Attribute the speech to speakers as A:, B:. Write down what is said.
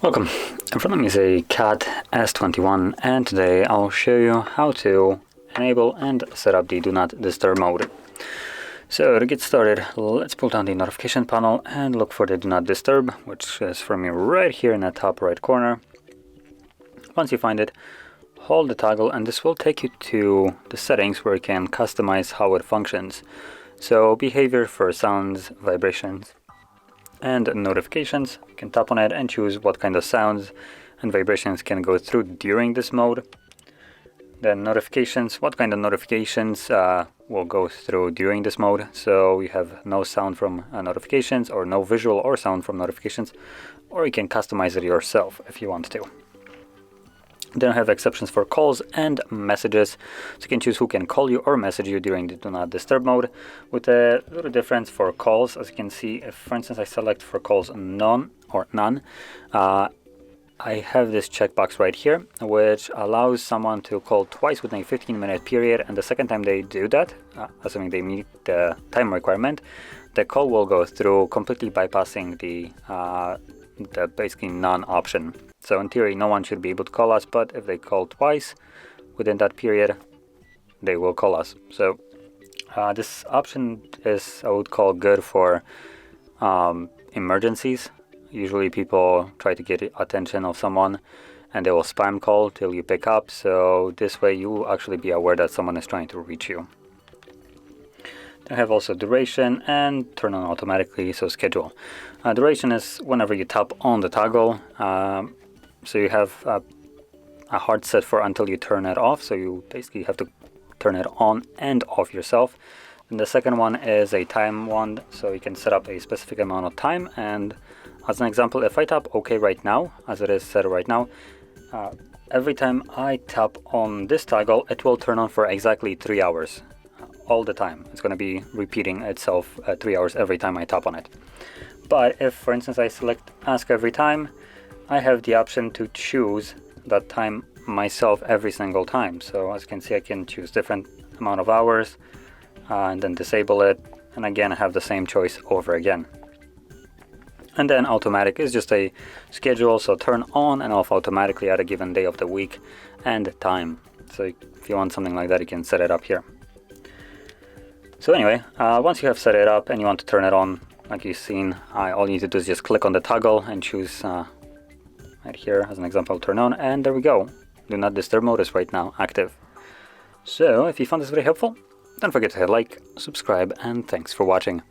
A: Welcome. In front of me is a CAT S61, and today I'll show you how to enable and set up the Do Not Disturb mode. So to get started, let's pull down the notification panel and look for the Do Not Disturb, which is for me right here in the top right corner. Once you find it, hold the toggle and this will take you to the settings where you can customize how it functions. So behavior for sounds, vibrations, and notifications. You can tap on it and choose what kind of sounds and vibrations can go through during this mode. Then notifications, what kind of notifications will go through during this mode. So we have no sound from notifications, or no visual or sound from notifications, or you can customize it yourself if you want to. Then I have exceptions for calls and messages, so you can choose who can call you or message you during the Do Not Disturb mode, with a little difference for calls. As you can see, if for instance I select for calls none or none, I have this checkbox right here, which allows someone to call twice within a 15-minute period, and the second time they do that, assuming they meet the time requirement, the call will go through, completely bypassing the basically none option. So in theory, no one should be able to call us, but if they call twice within that period, they will call us. So this option is, I would call, good for emergencies. Usually people try to get attention of someone and they will spam call till you pick up. So this way you will actually be aware that someone is trying to reach you. I have also duration and turn on automatically, so schedule. Duration is whenever you tap on the toggle. So you have a hard set for until you turn it off, so you basically have to turn it on and off yourself. And the second one is a time one, so you can set up a specific amount of time. And as an example, if I tap OK right now, as it is set right now, every time I tap on this toggle, it will turn on for exactly 3 hours. All the time. It's going to be repeating itself 3 hours every time I tap on it. But if, for instance, I select Ask Every Time, I have the option to choose that time myself every single time. So as you can see, I can choose different amount of hours and then disable it. And again, I have the same choice over again. And then automatic is just a schedule, so turn on and off automatically at a given day of the week and time. So if you want something like that, you can set it up here. So anyway, once you have set it up and you want to turn it on, like you've seen, all you need to do is just click on the toggle and choose right here, as an example, turn on, and there we go. Do Not Disturb mode is right now active. So if you found this very helpful, don't forget to hit like, subscribe, and thanks for watching.